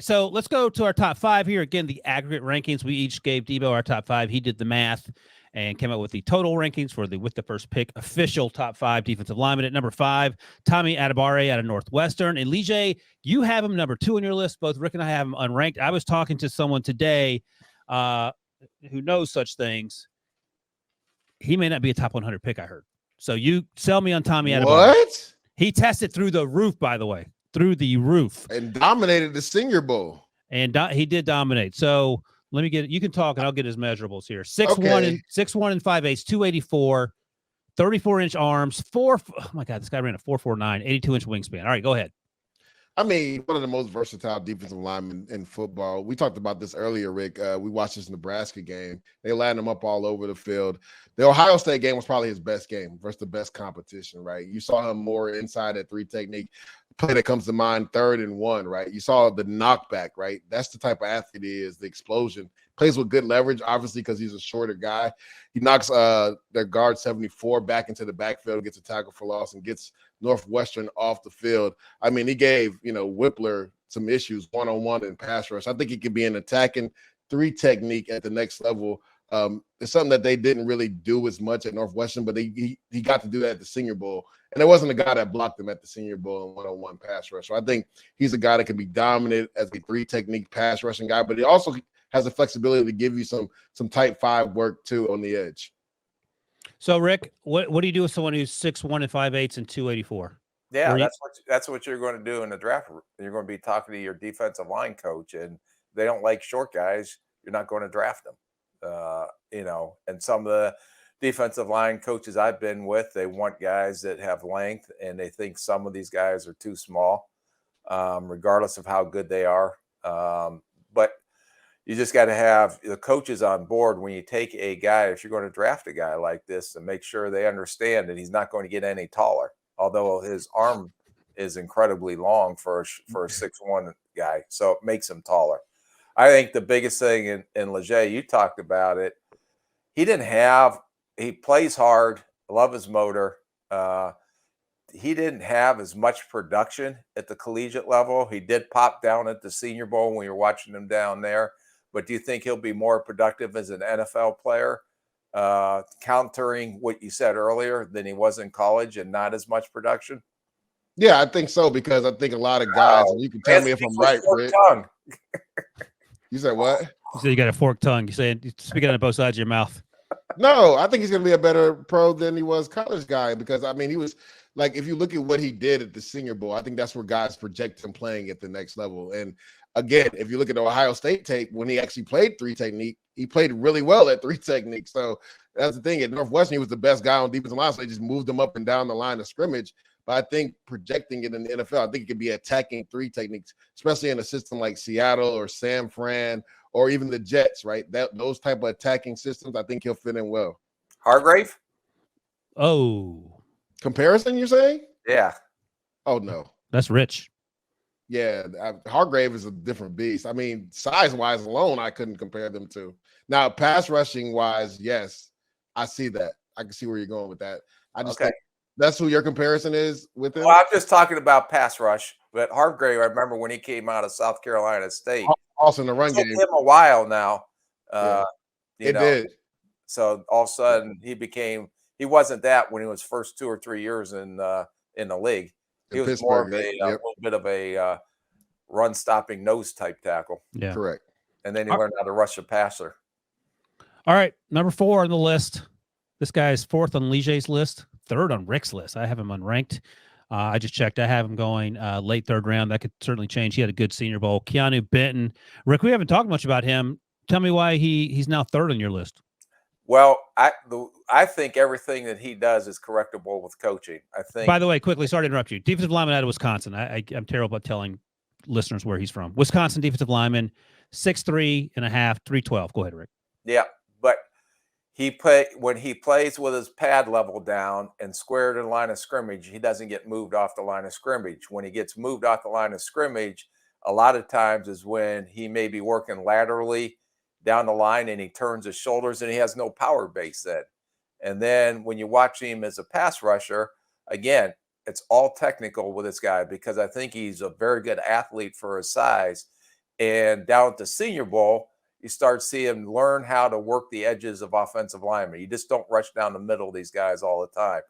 So let's go to our top five here. Again, the aggregate rankings. We each gave Debo our top five. He did the math and came up with the total rankings for the with the first pick official top five defensive lineman. At number five, Tommy Adebawore out of Northwestern. And Lige, you have him number two on your list. Both Rick and I have him unranked. I was talking to someone today who knows such things. He may not be a top 100 pick, I heard. So you sell me on Tommy Adebawore. What? He tested through the roof, by the way. Through the roof. And dominated the Senior Bowl. And he did dominate. So let me you can talk and I'll get his measurables here. 6'1" and 5/8, 284, 34-inch arms, oh my God, this guy ran a 4.49, 82-inch wingspan. All right, go ahead. I mean, one of the most versatile defensive linemen in football. We talked about this earlier, Rick. We watched this Nebraska game. They lined him up all over the field. The Ohio State game was probably his best game versus the best competition, right? You saw him more inside at three technique. Play that comes to mind, 3rd and 1, right? You saw the knockback, right? That's the type of athlete he is, the explosion. Plays with good leverage, obviously, because he's a shorter guy. He knocks their guard 74 back into the backfield, gets a tackle for loss, and gets Northwestern off the field. I mean, he gave, Whippler some issues one-on-one in pass rush. I think he could be an attacking three technique at the next level. It's something that they didn't really do as much at Northwestern, but he got to do that at the Senior Bowl. And there wasn't a guy that blocked him at the Senior Bowl in one-on-one pass rush. So I think he's a guy that can be dominant as a three technique pass rushing guy, but he also has the flexibility to give you some type 5 work too on the edge. So Rick, what do you do with someone who's 6'1" and 5/8 and 284? Yeah, that's what you're going to do in the draft. You're going to be talking to your defensive line coach, and they don't like short guys. You're not going to draft them. And some of the defensive line coaches I've been with, they want guys that have length, and they think some of these guys are too small, regardless of how good they are. But you just got to have the coaches on board when you take a guy, if you're going to draft a guy like this, and make sure they understand that he's not going to get any taller, although his arm is incredibly long for a 6'1" guy. So it makes him taller. I think the biggest thing in Leger, you talked about it, he plays hard, love his motor. He didn't have as much production at the collegiate level. He did pop down at the Senior Bowl when you're watching him down there. But do you think he'll be more productive as an NFL player, countering what you said earlier, than he was in college and not as much production? Yeah, I think so, because I think a lot of guys, and you can tell me if I'm right, Rick. You said what? You said you got a forked tongue. You said speaking out of both sides of your mouth. No, I think he's going to be a better pro than he was college guy, because, I mean, he was like, if you look at what he did at the Senior Bowl, I think that's where guys project him playing at the next level. And again, if you look at the Ohio State tape, when he actually played three technique, he played really well at three technique. So that's the thing. At Northwestern, he was the best guy on defensive line, so they just moved him up and down the line of scrimmage. But I think projecting it in the NFL, I think it could be attacking three techniques, especially in a system like Seattle or San Fran or even the Jets, right? Those type of attacking systems, I think he'll fit in well. Hargrave? Oh. Comparison, you're saying? Yeah. Oh, no. That's rich. Yeah, Hargrave is a different beast. I mean, size-wise alone, I couldn't compare them to. Now, pass rushing-wise, yes, I see that. I can see where you're going with that. I just think that's who your comparison is with him? Well, I'm just talking about pass rush. But Hargrave, I remember when he came out of South Carolina State. Also in the run game. It took him a while now. It did. So all of a sudden, he wasn't that when he was first 2 or 3 years in the league. He was more of a little bit of a run-stopping nose type tackle. Yeah, correct. And then he learned how to rush a passer. All right, number 4 on the list. This guy is 4th on Lige's list, 3rd on Rick's list. I have him unranked. I just checked. I have him going late 3rd round. That could certainly change. He had a good Senior Bowl. Keanu Benton. Rick, we haven't talked much about him. Tell me why he's now 3rd on your list. Well, I think everything that he does is correctable with coaching. I think. By the way, quickly, sorry to interrupt you. Defensive lineman out of Wisconsin. I'm terrible at telling listeners where he's from. Wisconsin defensive lineman, 6'3.5", 312. Go ahead, Rick. Yeah, but when he plays with his pad level down and squared in line of scrimmage, he doesn't get moved off the line of scrimmage. When he gets moved off the line of scrimmage, a lot of times is when he may be working laterally down the line and he turns his shoulders and he has no power base then. And then when you watch him as a pass rusher, again, it's all technical with this guy, because I think he's a very good athlete for his size. And down at the Senior Bowl, you start seeing him learn how to work the edges of offensive linemen. You just don't rush down the middle of these guys all the time.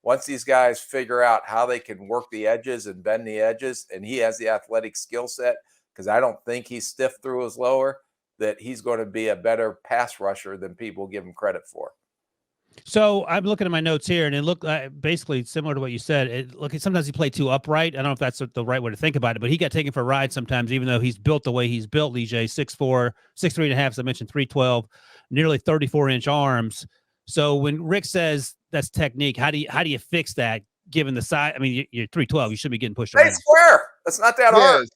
Once these guys figure out how they can work the edges and bend the edges, and he has the athletic skill set, because I don't think he's stiff through his lower, that he's going to be a better pass rusher than people give him credit for. So I'm looking at my notes here, and it looked basically similar to what you said. Sometimes he played too upright. I don't know if that's the right way to think about it, but he got taken for a ride sometimes, even though he's built the way he's built. Lijay, 6'4", 6'3.5", as I mentioned, 312, nearly 34-inch arms. So when Rick says that's technique, how do you fix that? Given the size, I mean, you're 312. You should be getting pushed Stay around. square. That's not that hard.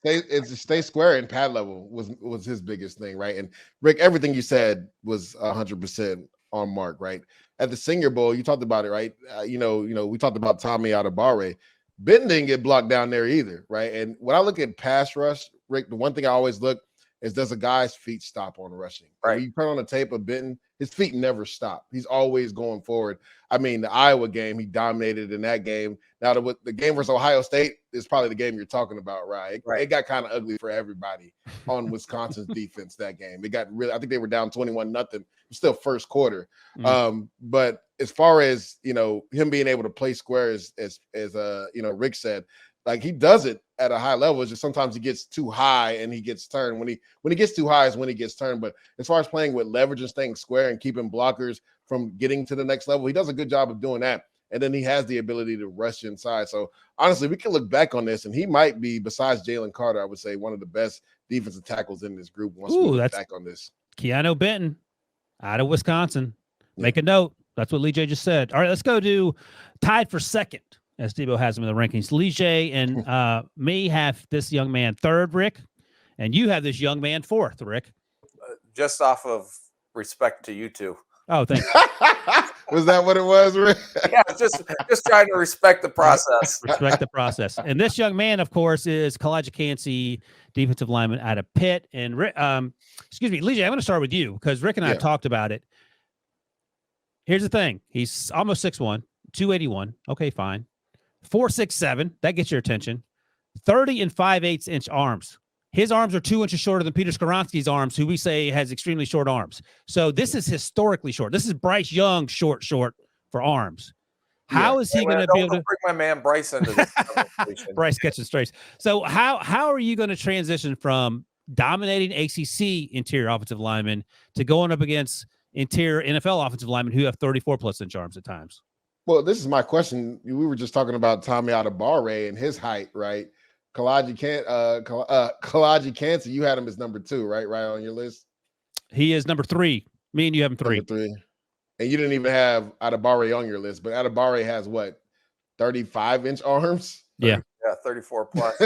Stay square and pad level was his biggest thing, right? And Rick, everything you said was 100% on mark, right? At the Senior Bowl, you talked about it, right? We talked about Tommy Adebawore. Benton didn't get blocked down there either, right? And when I look at pass rush, Rick, the one thing I always look is, does a guy's feet stop on rushing? Right. When you turn on the tape of Benton, his feet never stop. He's always going forward. I mean, the Iowa game, he dominated in that game. Now, the game versus Ohio State is probably the game you're talking about, right? It got kind of ugly for everybody on Wisconsin's defense that game. It got really, I think they were down 21-0. Still first quarter. But as far as, him being able to play square, as Rick said, like, he does it at a high level. It's just sometimes he gets too high and he gets turned. When he gets too high is when he gets turned. But as far as playing with leverage and staying square and keeping blockers from getting to the next level, he does a good job of doing that. And then he has the ability to rush inside. So honestly, we can look back on this, and he might be, besides Jalen Carter, I would say, one of the best defensive tackles in this group. Once we look back on this, Keanu Benton out of Wisconsin. Make a note. That's what Lijay just said. All right, let's go to tied for second, as Debo has him in the rankings. Lijay and me have this young man third, Rick, and you have this young man fourth, Rick. Just off of respect to you two. Oh, thank you. Was that what it was, Rick? Yeah, just trying to respect the process. Respect the process. And this young man, of course, is Calijah Kancey, defensive lineman out of Pitt. And excuse me, Lijay, I'm going to start with you because Rick and I have talked about it. Here's the thing. He's almost 6'1", 281. Okay, fine. 4'6'7". That gets your attention. 30 and 5/8 inch arms. His arms are 2 inches shorter than Peter Skoronski's arms, who we say has extremely short arms. So this is historically short. This is Bryce Young short for arms. How is he going to be able to bring my man Bryce into this conversation? Bryce catching strays. So how are you going to transition from dominating ACC interior offensive linemen to going up against interior NFL offensive linemen who have 34+ inch arms at times? Well, this is my question. We were just talking about Tommy Adebawore and his height, right? Calijah Kancey, you had him as number 2, right? Right on your list. He is number 3. Me and you have him 3. Number 3. And you didn't even have Adebawore on your list, but Adebawore has what, 35-inch arms? Yeah. Yeah, 34 plus.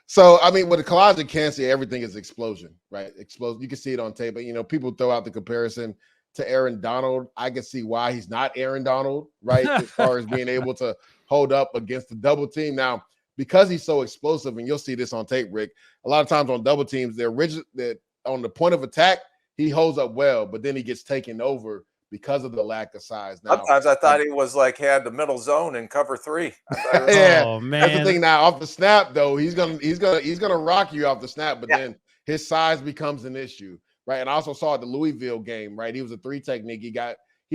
So, I mean, with Calijah Kancey, everything is explosion, right? Explosion. You can see it on tape, but, people throw out the comparison to Aaron Donald. I can see why he's not Aaron Donald, right? As far as being able to hold up against the double team. Now, because he's so explosive, and you'll see this on tape, Rick, a lot of times on double teams, they're rigid. That on the point of attack, he holds up well, but then he gets taken over because of the lack of size. Now, sometimes I thought he was had the middle zone in cover 3. Yeah, oh man, that's the thing. Now off the snap, though, he's gonna rock you off the snap, but then his size becomes an issue, right? And I also saw at the Louisville game, right? He was a 3 technique. He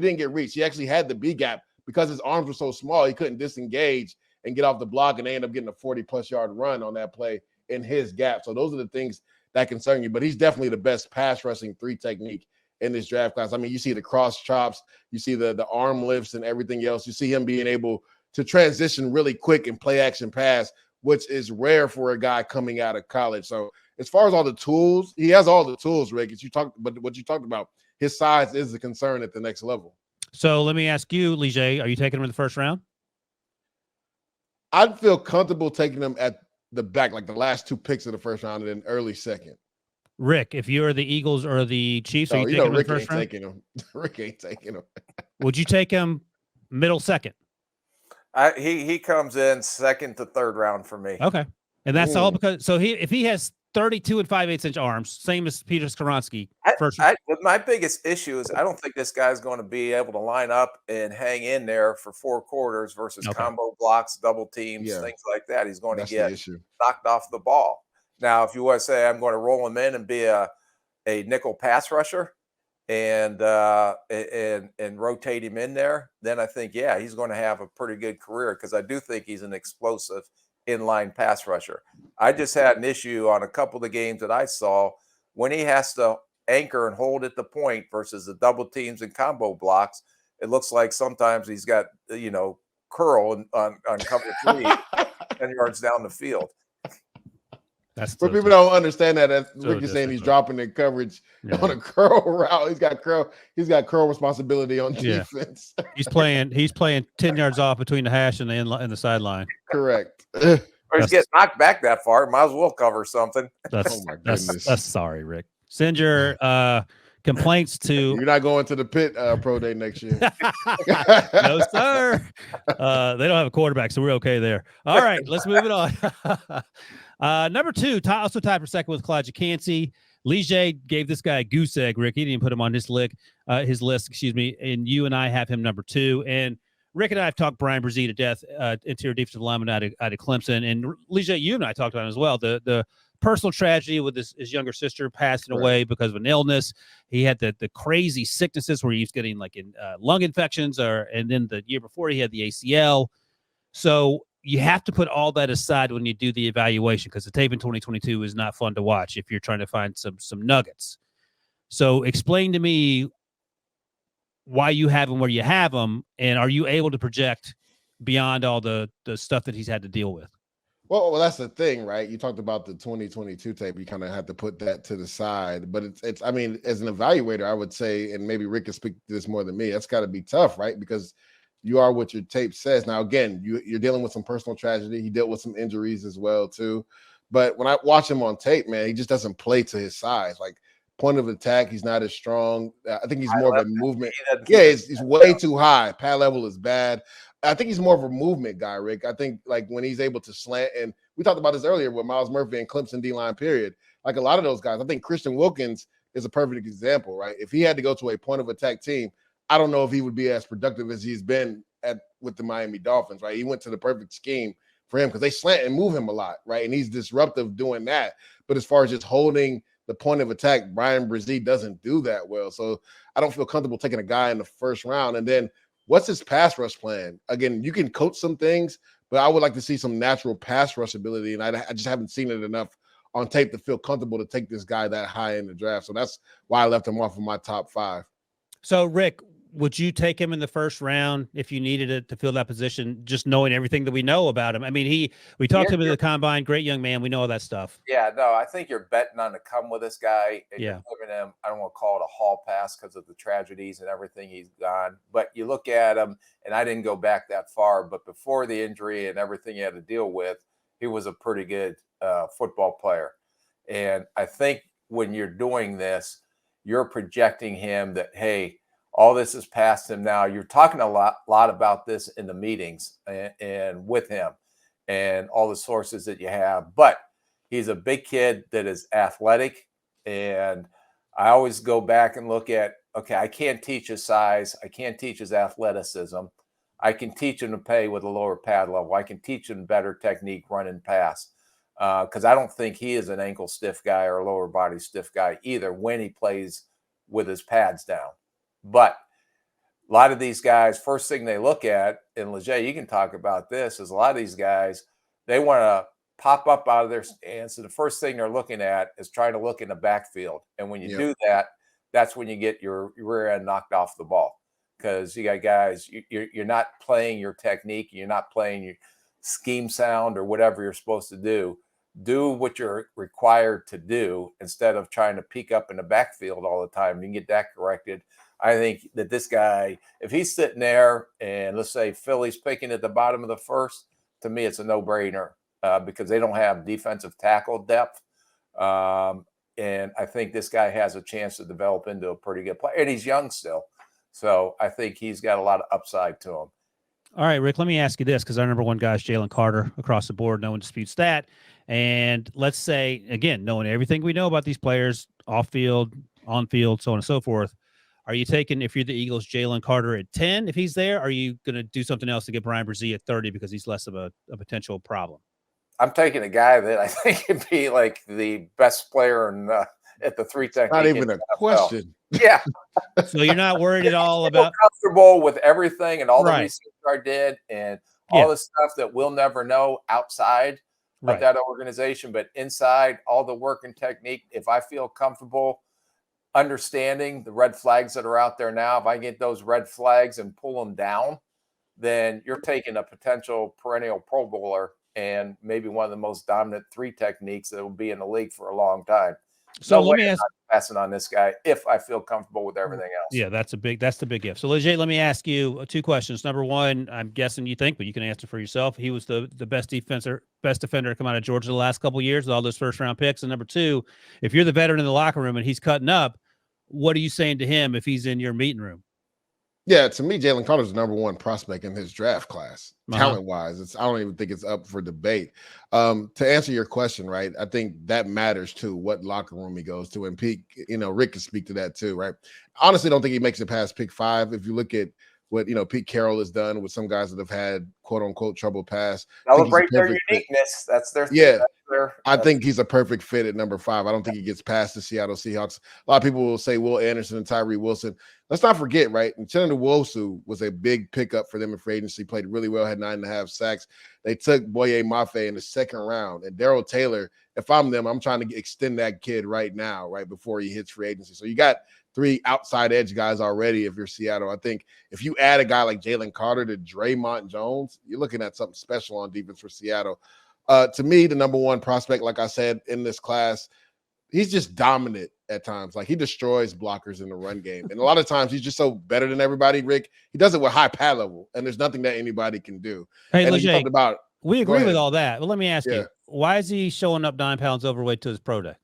didn't get reached. He actually had the B gap because his arms were so small. He couldn't disengage and get off the block, and they end up getting a 40+ yard run on that play in his gap. So those are the things that concern you. But he's definitely the best pass rushing 3 technique in this draft class. I mean, you see the cross chops, you see the arm lifts and everything else. You see him being able to transition really quick and play action pass, which is rare for a guy coming out of college. So as far as all the tools, he has all the tools, Rick. But what you talked about, his size is a concern at the next level. So let me ask you, Lijay, are you taking him in the first round? I'd feel comfortable taking him at the back, like the last 2 picks of the first round and then early second. Rick, if you're the Eagles or the Chiefs, are you taking him in the first round? Rick ain't taking him. Would you take him middle second? He comes in second to third round for me. Okay. And that's all because if he has 32 and 5/8 inch arms, same as Peter Skoronski. My biggest issue is I don't think this guy's going to be able to line up and hang in there for 4 quarters versus combo blocks, double teams, things like that. He's going to get knocked off the ball. Now, if you want to say I'm going to roll him in and be a nickel pass rusher and rotate him in there, then I think, yeah, he's going to have a pretty good career, because I do think he's an explosive inline pass rusher. I just had an issue on a couple of the games that I saw when he has to anchor and hold at the point versus the double teams and combo blocks. It looks like sometimes he's got, curl on cover 3 10 yards down the field. But people don't understand that. As Rick is saying, he's dropping in coverage on a curl route. He's got curl responsibility on defense. He's playing 10 yards off between the hash and the sideline. Correct. Or he's getting knocked back that far. Might as well cover something. Oh my goodness. That's sorry, Rick. Send your complaints to. You're not going to the pit pro day next year. No, sir. They don't have a quarterback, so we're okay there. All right, let's move it on. Number 2, also tied for second with Calijah Kancey. Calijah gave this guy a goose egg, Rick. He didn't even put him on his list, and you and I have him number 2. And Rick and I have talked Brian Bresee to death, interior defensive lineman out of Clemson. And Calijah, you and I talked about him as well. The personal tragedy with his younger sister passing away because of an illness. He had the crazy sicknesses where he was getting lung infections, and then the year before he had the ACL. So you have to put all that aside when you do the evaluation, because the tape in 2022 is not fun to watch if you're trying to find some nuggets. So explain to me why you have him where you have him, and are you able to project beyond all the stuff that he's had to deal with? Well, that's the thing, right? You talked about the 2022 tape. You kind of had to put that to the side. But it's I mean, as an evaluator, I would say, and maybe Rick can speak to this more than me, that's got to be tough, right? Because you are what your tape says. Now, again, you're dealing with some personal tragedy. He dealt with some injuries as well, too. But when I watch him on tape, man, he just doesn't play to his size. Like, point of attack, he's not as strong. I think he's more of a movement. Yeah, he's way too high. Pad level is bad. I think he's more of a movement guy, Rick. I think when he's able to slant, and we talked about this earlier with Myles Murphy and Clemson D-line period, like a lot of those guys, I think Christian Wilkins is a perfect example, right? If he had to go to a point of attack team, I don't know if he would be as productive as he's been with the Miami Dolphins, right? He went to the perfect scheme for him because they slant and move him a lot, right? And he's disruptive doing that. But as far as just holding the point of attack, Brian Bresee doesn't do that well. So I don't feel comfortable taking a guy in the first round. And then what's his pass rush plan? Again, you can coach some things, but I would like to see some natural pass rush ability. And I just haven't seen it enough on tape to feel comfortable to take this guy that high in the draft. So that's why I left him off of my top 5. So, Rick, would you take him in the first round if you needed it to fill that position, just knowing everything that we know about him? I mean, we talked to him at the combine, great young man. We know all that stuff. Yeah, no, I think you're betting on to come with this guy. And you're giving him, I don't want to call it a hall pass because of the tragedies and everything he's gone. But you look at him, and I didn't go back that far, but before the injury and everything he had to deal with, he was a pretty good football player. And I think when you're doing this, you're projecting him that, hey, all this is past him now. You're talking a lot about this in the meetings and with him and all the sources that you have. But he's a big kid that is athletic. And I always go back and look at, okay, I can't teach his size. I can't teach his athleticism. I can teach him to play with a lower pad level. I can teach him better technique, run and pass. Because I don't think he is an ankle stiff guy or a lower body stiff guy either when he plays with his pads down. But a lot of these guys, first thing they look at, and Calijah, you can talk about this, is a lot of these guys, they want to pop up out of their stance. And the first thing they're looking at is trying to look in the backfield. And when you do that, that's when you get your rear end knocked off the ball. Because you got guys, you're not playing your technique, you're not playing your scheme sound or whatever you're supposed to do. Do what you're required to do instead of trying to peek up in the backfield all the time. You can get that corrected. I think that this guy, if he's sitting there and let's say Philly's picking at the bottom of the first, to me, it's a no-brainer because they don't have defensive tackle depth. And I think this guy has a chance to develop into a pretty good player. And he's young still. So I think he's got a lot of upside to him. All right, Rick, let me ask you this, because our number one guy is Jalen Carter across the board. No one disputes that. And let's say, again, knowing everything we know about these players, off field, on field, so on and so forth, are you taking, if you're the Eagles, Jalen Carter at 10 if he's there? Or are you going to do something else to get Brian Bresee at 30 because he's less of a potential problem? I'm taking a guy that I think could be like the best player in at the three technique. Not even a question. Yeah. So you're not worried at all about comfortable with everything and all the Right. research I did and Yeah. all the stuff that we'll never know outside Right. of that organization, but inside all the work and technique. If I feel comfortable understanding the red flags that are out there now, if I get those red flags and pull them down, then you're taking a potential perennial Pro Bowler and maybe one of the most dominant three techniques that will be in the league for a long time. So No let way me I'm ask. not passing on this guy if I feel comfortable with everything else. Yeah, that's the big if. So Leger, let me ask you two questions. Number one, I'm guessing you think, but you can answer for yourself. He was the best defender to come out of Georgia the last couple of years with all those first round picks. And number two, if you're the veteran in the locker room and he's cutting up, what are you saying to him if he's in your meeting room? Yeah, to me, Jalen Carter's the number one prospect in his draft class, talent-wise. I don't even think it's up for debate. To answer your question, right, I think that matters too, what locker room he goes to. And Pete, Rick can speak to that too, right? Honestly, don't think he makes it past pick 5. If you look at what Pete Carroll has done with some guys that have had quote unquote trouble pass. Celebrate their uniqueness. That's their thing. Yeah. I think he's a perfect fit at number 5. I don't think he gets past the Seattle Seahawks. A lot of people will say Will Anderson and Tyree Wilson. Let's not forget, right? And Chenna Nwosu was a big pickup for them in free agency. Played really well, had 9.5 sacks. They took Boye Mafe in the second round. And Darrell Taylor, if I'm them, I'm trying to extend that kid right now, right before he hits free agency. So you got 3 outside edge guys already if you're Seattle. I think if you add a guy like Jalen Carter to Draymond Jones, you're looking at something special on defense for Seattle. To me, the number one prospect, like I said, in this class, he's just dominant at times. Like, he destroys blockers in the run game. And a lot of times he's just so better than everybody, Rick. He does it with high pad level, and there's nothing that anybody can do. Hey, and Leger, you talked about, we agree with all that. But let me ask Yeah. you, why is he showing up 9 pounds overweight to his pro day?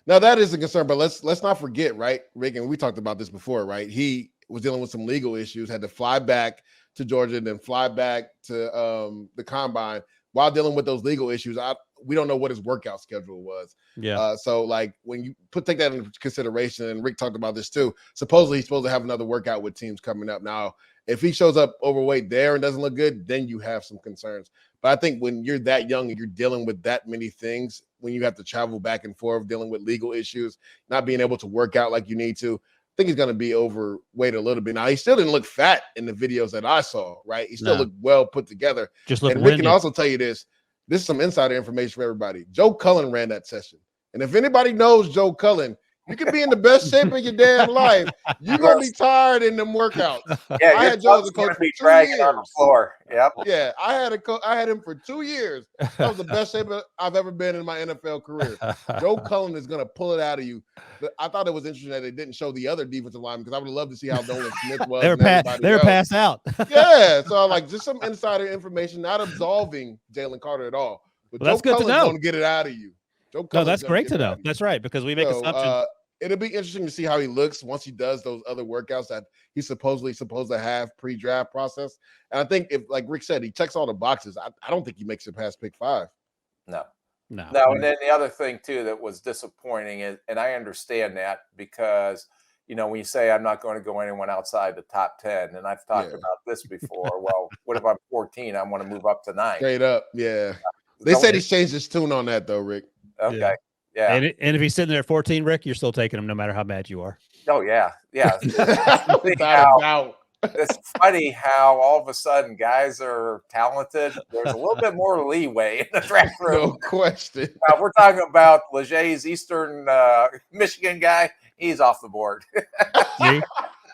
Now, that is a concern, but let's not forget, right, Rick, and we talked about this before, right? He was dealing with some legal issues, had to fly back to Georgia and then fly back to the combine. While dealing with those legal issues, we don't know what his workout schedule was. Yeah. So, like, when you take that into consideration, and Rick talked about this too, supposedly he's supposed to have another workout with teams coming up. Now, if he shows up overweight there and doesn't look good, then you have some concerns. But I think when you're that young and you're dealing with that many things, when you have to travel back and forth, dealing with legal issues, not being able to work out like you need to, I think he's going to be overweight a little bit. Now, he still didn't look fat in the videos that I saw, right? He still looked well put together. And Rick can also tell you this. This is some insider information for everybody. Joe Cullen ran that session. And if anybody knows Joe Cullen, you can be in the best shape of your damn life. You're going to be tired in them workouts. Yeah, I had Joe as a coach for 2 years. On the floor. Yep. Yeah, I had him for 2 years. That was the best shape I've ever been in my NFL career. Joe Cullen is going to pull it out of you. I thought it was interesting that they didn't show the other defensive linemen because I would have loved to see how Nolan Smith was. They were passed out. Yeah, so like just some insider information, not absolving Jalen Carter at all. But Well, that's good to know. Going to get it out of you. No, that's great to know. That's right, because we make assumptions. It'll be interesting to see how he looks once he does those other workouts that he's supposed to have pre-draft process. And I think if, like Rick said, he checks all the boxes, I don't think he makes it past pick 5. No. And then the other thing too that was disappointing is, and I understand that because when you say I'm not going to go anyone outside the top 10, and I've talked about this before. Well, what if I'm 14? I want to move up to 9. Straight up, yeah. They said he's changed his tune on that though, Rick. Okay. Yeah. And if he's sitting there at 14, Rick, you're still taking him no matter how mad you are. Oh, yeah. Yeah. Without a doubt. It's funny how all of a sudden guys are talented. There's a little bit more leeway in the draft room. No question. Now, we're talking about Leger's Eastern Michigan guy. He's off the board. See?